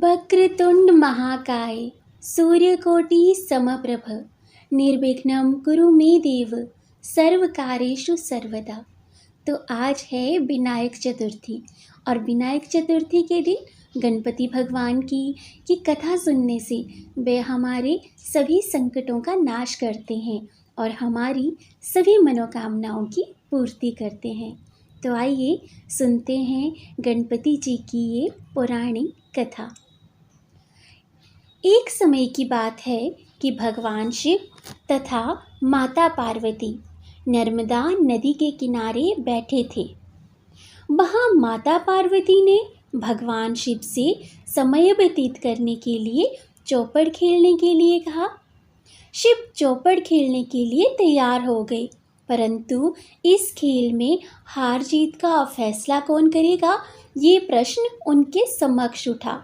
वक्रतुंड महाकाय सूर्यकोटि समप्रभ निर्विघ्नं कुरु मे देव सर्वकार्येषु सर्वदा। तो आज है विनायक चतुर्थी और विनायक चतुर्थी के दिन गणपति भगवान की ये कथा सुनने से वे हमारे सभी संकटों का नाश करते हैं और हमारी सभी मनोकामनाओं की पूर्ति करते हैं। तो आइए सुनते हैं गणपति जी की ये पौराणिक कथा। एक समय की बात है कि भगवान शिव तथा माता पार्वती नर्मदा नदी के किनारे बैठे थे। वहाँ माता पार्वती ने भगवान शिव से समय व्यतीत करने के लिए चौपड़ खेलने के लिए कहा। शिव चौपड़ खेलने के लिए तैयार हो गए, परंतु इस खेल में हार जीत का फैसला कौन करेगा, ये प्रश्न उनके समक्ष उठा।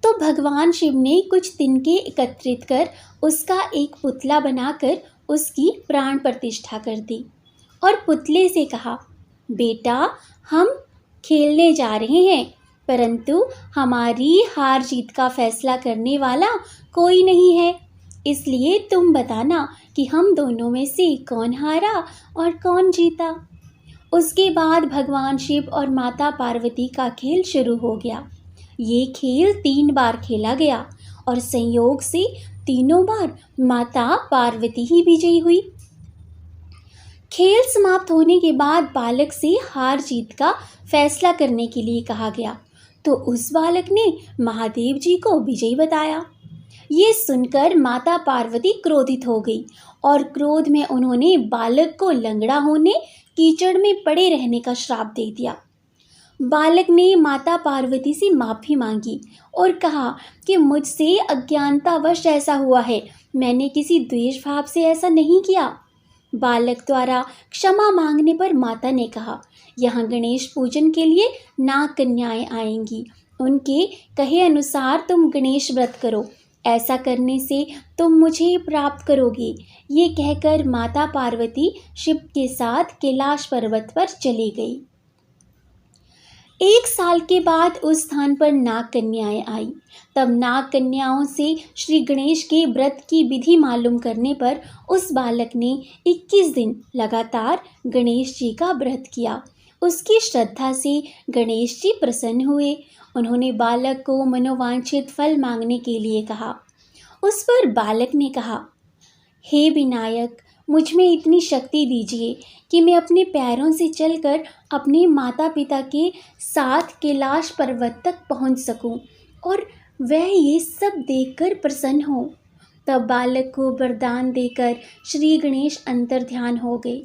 तो भगवान शिव ने कुछ तिनके एकत्रित कर उसका एक पुतला बनाकर उसकी प्राण प्रतिष्ठा कर दी और पुतले से कहा, बेटा हम खेलने जा रहे हैं, परंतु हमारी हार जीत का फैसला करने वाला कोई नहीं है, इसलिए तुम बताना कि हम दोनों में से कौन हारा और कौन जीता। उसके बाद भगवान शिव और माता पार्वती का खेल शुरू हो गया। ये खेल 3 बार खेला गया और संयोग से तीनों बार माता पार्वती ही विजयी हुई। खेल समाप्त होने के बाद बालक से हार जीत का फैसला करने के लिए कहा गया, तो उस बालक ने महादेव जी को विजयी बताया। ये सुनकर माता पार्वती क्रोधित हो गई और क्रोध में उन्होंने बालक को लंगड़ा होने, कीचड़ में पड़े रहने का श्राप दे दिया। बालक ने माता पार्वती से माफ़ी मांगी और कहा कि मुझसे अज्ञानतावश ऐसा हुआ है, मैंने किसी द्वेष भाव से ऐसा नहीं किया। बालक द्वारा क्षमा मांगने पर माता ने कहा, यहाँ गणेश पूजन के लिए नाग कन्याएं आएंगी, उनके कहे अनुसार तुम गणेश व्रत करो, ऐसा करने से तुम मुझे प्राप्त करोगे। ये कहकर माता पार्वती शिव के साथ कैलाश पर्वत पर चली गई। 1 साल के बाद उस स्थान पर नाग कन्याएं आई। तब नाग कन्याओं से श्री गणेश के व्रत की विधि मालूम करने पर उस बालक ने 21 दिन लगातार गणेश जी का व्रत किया। उसकी श्रद्धा से गणेश जी प्रसन्न हुए। उन्होंने बालक को मनोवांछित फल मांगने के लिए कहा। उस पर बालक ने कहा, हे विनायक, मुझ में इतनी शक्ति दीजिए कि मैं अपने पैरों से चलकर अपने माता पिता के साथ कैलाश पर्वत तक पहुंच सकूं और वह ये सब देखकर प्रसन्न हो। तब बालक को वरदान देकर श्री गणेश अंतर्ध्यान हो गए।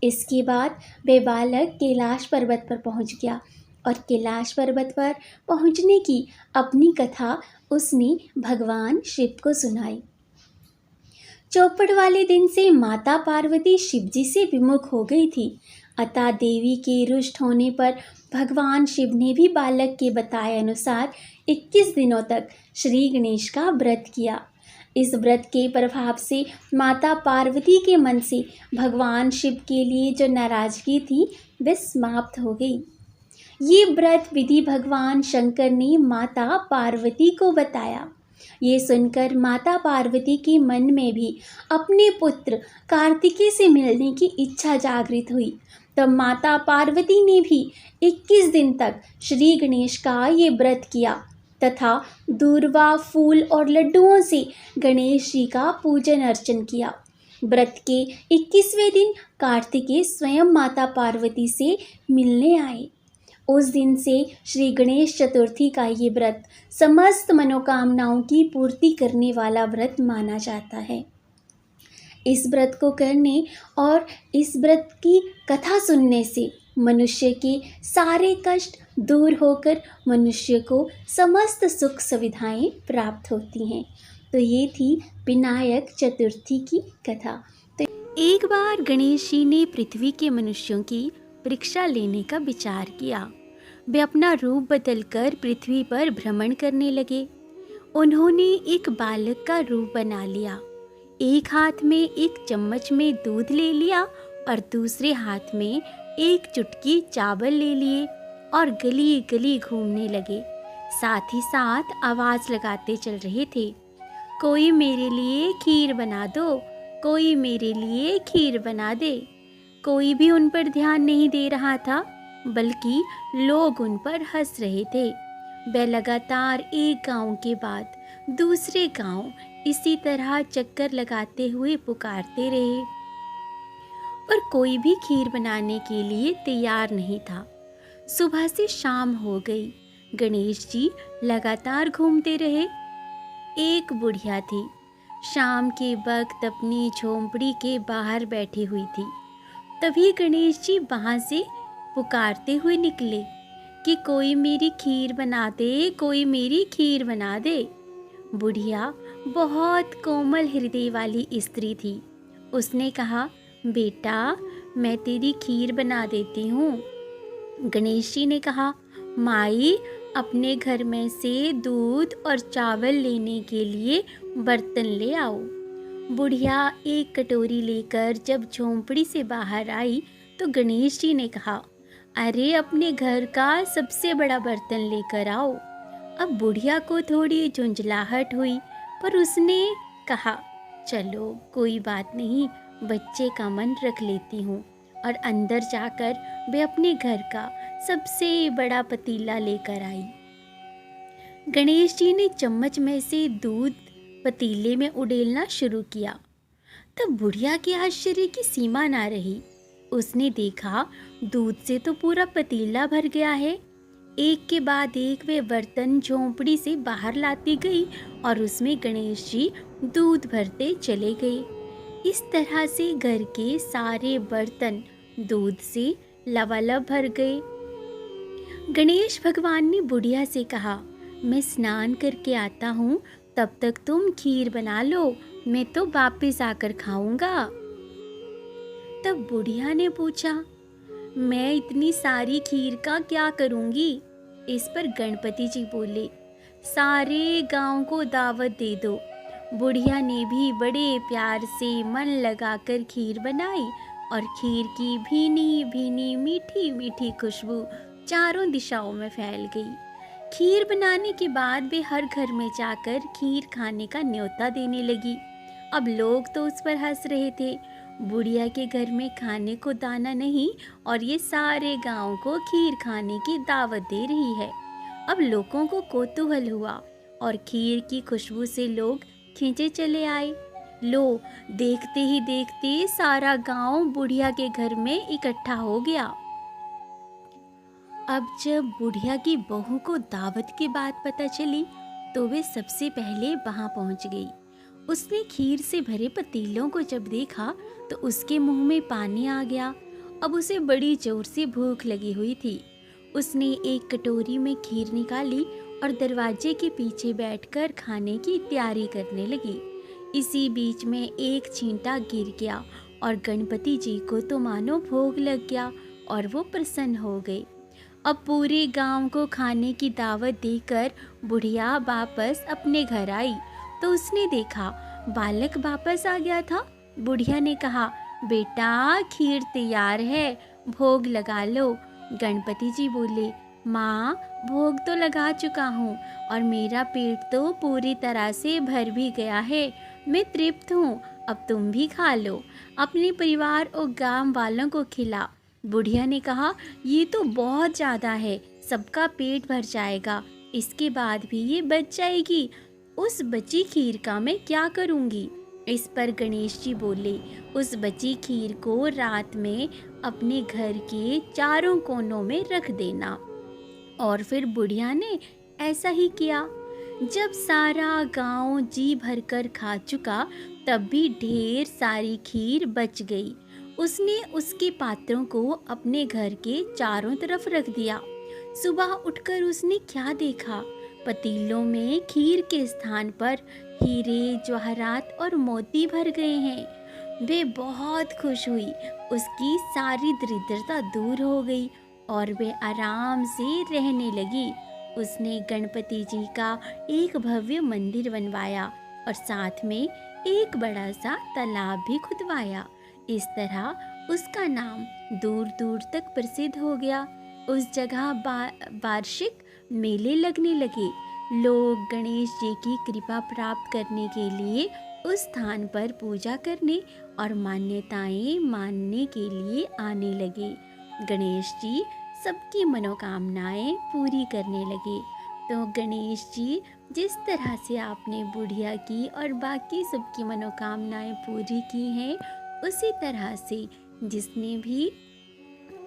इसके बाद वे बालक कैलाश पर्वत पर पहुंच गया और कैलाश पर्वत पर पहुंचने की अपनी कथा उसने भगवान शिव को सुनाई। चौपड़ वाले दिन से माता पार्वती शिवजी से विमुख हो गई थी, अतः देवी के रुष्ट होने पर भगवान शिव ने भी बालक के बताए अनुसार 21 दिनों तक श्री गणेश का व्रत किया। इस व्रत के प्रभाव से माता पार्वती के मन से भगवान शिव के लिए जो नाराजगी थी वह समाप्त हो गई। ये व्रत विधि भगवान शंकर ने माता पार्वती को बताया। ये सुनकर माता पार्वती के मन में भी अपने पुत्र कार्तिकेय से मिलने की इच्छा जागृत हुई। तब माता पार्वती ने भी 21 दिन तक श्री गणेश का ये व्रत किया तथा दूर्वा, फूल और लड्डुओं से गणेश जी का पूजन अर्चन किया। व्रत के 21वें दिन कार्तिकेय स्वयं माता पार्वती से मिलने आए। उस दिन से श्री गणेश चतुर्थी का ये व्रत समस्त मनोकामनाओं की पूर्ति करने वाला व्रत माना जाता है। इस व्रत को करने और इस व्रत की कथा सुनने से मनुष्य के सारे कष्ट दूर होकर मनुष्य को समस्त सुख सुविधाएं प्राप्त होती हैं। तो ये थी विनायक चतुर्थी की कथा। तो एक बार गणेश जी ने पृथ्वी के मनुष्यों की परीक्षा लेने का विचार किया। वे अपना रूप बदलकर पृथ्वी पर भ्रमण करने लगे। उन्होंने एक बालक का रूप बना लिया। एक हाथ में एक चम्मच में दूध ले लिया और दूसरे हाथ में एक चुटकी चावल ले लिए और गली गली घूमने लगे। साथ ही साथ आवाज लगाते चल रहे थे, कोई मेरे लिए खीर बना दो, कोई मेरे लिए खीर बना दे। कोई भी उन पर ध्यान नहीं दे रहा था, बल्कि लोग उन पर हंस रहे थे। वे लगातार एक गांव के बाद दूसरे गांव इसी तरह चक्कर लगाते हुए पुकारते रहे और कोई भी खीर बनाने के लिए तैयार नहीं था। सुबह से शाम हो गई, गणेश जी लगातार घूमते रहे। एक बुढ़िया थी, शाम के वक्त अपनी झोंपड़ी के बाहर बैठी हुई थी। तभी गणेश जी वहां से पुकारते हुए निकले कि कोई मेरी खीर बना दे, कोई मेरी खीर बना दे। बुढ़िया बहुत कोमल हृदय वाली स्त्री थी। उसने कहा, बेटा मैं तेरी खीर बना देती हूँ। गणेश जी ने कहा, माई अपने घर में से दूध और चावल लेने के लिए बर्तन ले आओ। बुढ़िया एक कटोरी लेकर जब झोंपड़ी से बाहर आई तो गणेश जी ने कहा, अरे अपने घर का सबसे बड़ा बर्तन लेकर आओ। अब बुढ़िया को थोड़ी झुंझलाहट हुई, पर उसने कहा, चलो कोई बात नहीं, बच्चे का मन रख लेती हूँ। और अंदर जाकर वे अपने घर का सबसे बड़ा पतीला लेकर आई। गणेश जी ने चम्मच में से दूध पतीले में उड़ेलना शुरू किया। तब बुढ़िया के आश्चर्य की सीमा ना रही। उसने देखा दूध से तो पूरा पतीला भर गया है। एक के बाद एक वे बर्तन झोंपड़ी से बाहर लाती गई और उसमें गणेश जी दूध भरते चले गए। इस तरह से घर के सारे बर्तन दूध से लबालब भर गए। गणेश भगवान ने बुढ़िया से कहा, मैं स्नान करके आता हूँ, तब तक तुम खीर बना लो, मैं तो वापस आकर खाऊंगा। तब बुढ़िया ने पूछा, मैं इतनी सारी खीर का क्या करूंगी? इस पर गणपति जी बोले, सारे गांव को दावत दे दो। बुढ़िया ने भी बड़े प्यार से मन लगाकर खीर बनाई और खीर की भीनी भीनी मीठी मीठी खुशबू चारों दिशाओं में फैल गई। खीर बनाने के बाद वे हर घर में जाकर खीर खाने का न्योता देने लगी। अब लोग तो उस पर हंस रहे थे, बुढ़िया के घर में खाने को दाना नहीं और ये सारे गांव को खीर खाने की दावत दे रही है। अब लोगों को कौतूहल हुआ और खीर की खुशबू से लोग खींचे चले आए। लो, देखते ही देखते सारा गांव बुढ़िया के घर में इकट्ठा हो गया। अब जब बुढ़िया की बहू को दावत की बात पता चली तो वे सबसे पहले वहां पहुंच गई। उसने खीर से भरे पतीलों को जब देखा तो उसके मुंह में पानी आ गया। अब उसे बड़ी जोर से भूख लगी हुई थी। उसने एक कटोरी में खीर निकाली और दरवाजे के पीछे बैठकर खाने की तैयारी करने लगी। इसी बीच में एक छींटा गिर गया और गणपति जी को तो मानो भोग लग गया और वो प्रसन्न हो गए। अब पूरे गांव को खाने की दावत देकर बुढ़िया वापस अपने घर आई तो उसने देखा बालक वापस आ गया था। बुढ़िया ने कहा, बेटा खीर तैयार है, भोग लगा लो। गणपति जी बोले, माँ भोग तो लगा चुका हूँ और मेरा पेट तो पूरी तरह से भर भी गया है, मैं तृप्त हूँ, अब तुम भी खा लो, अपने परिवार और गांव वालों को खिला। बुढ़िया ने कहा, ये तो बहुत ज़्यादा है, सबका पेट भर जाएगा, इसके बाद भी ये बच जाएगी, उस बची खीर का मैं क्या करूँगी? इस पर गणेश जी बोले, उस बची खीर को रात में अपने घर के चारों कोनों में रख देना। और फिर बुढ़िया ने ऐसा ही किया। जब सारा गांव जी भरकर खा चुका तब भी ढेर सारी खीर बच गई। उसने उसके पात्रों को अपने घर के चारों तरफ रख दिया। सुबह उठकर उसने क्या देखा? पतीलों में खीर के स्थान पर हीरे, जवाहरात और मोती भर गए हैं। वे बहुत खुश हुई, उसकी सारी दरिद्रता दूर हो गई और वे आराम से रहने लगी। उसने गणपति जी का एक भव्य मंदिर बनवाया और साथ में एक बड़ा सा तालाब भी खुदवाया। इस तरह उसका नाम दूर दूर तक प्रसिद्ध हो गया। उस जगह वार्षिक मेले लगने लगे। लोग गणेश जी की कृपा प्राप्त करने के लिए उस स्थान पर पूजा करने और मान्यताएं मानने के लिए आने लगे। गणेश जी सबकी मनोकामनाएं पूरी करने लगे। तो गणेश जी, जिस तरह से आपने बुढ़िया की और बाकी सबकी मनोकामनाएं पूरी की हैं, उसी तरह से जिसने भी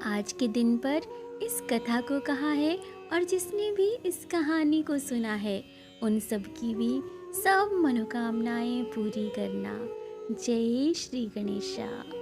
आज के दिन पर इस कथा को कहा है और जिसने भी इस कहानी को सुना है, उन सब की भी सब मनोकामनाएं पूरी करना। जय श्री गणेशा।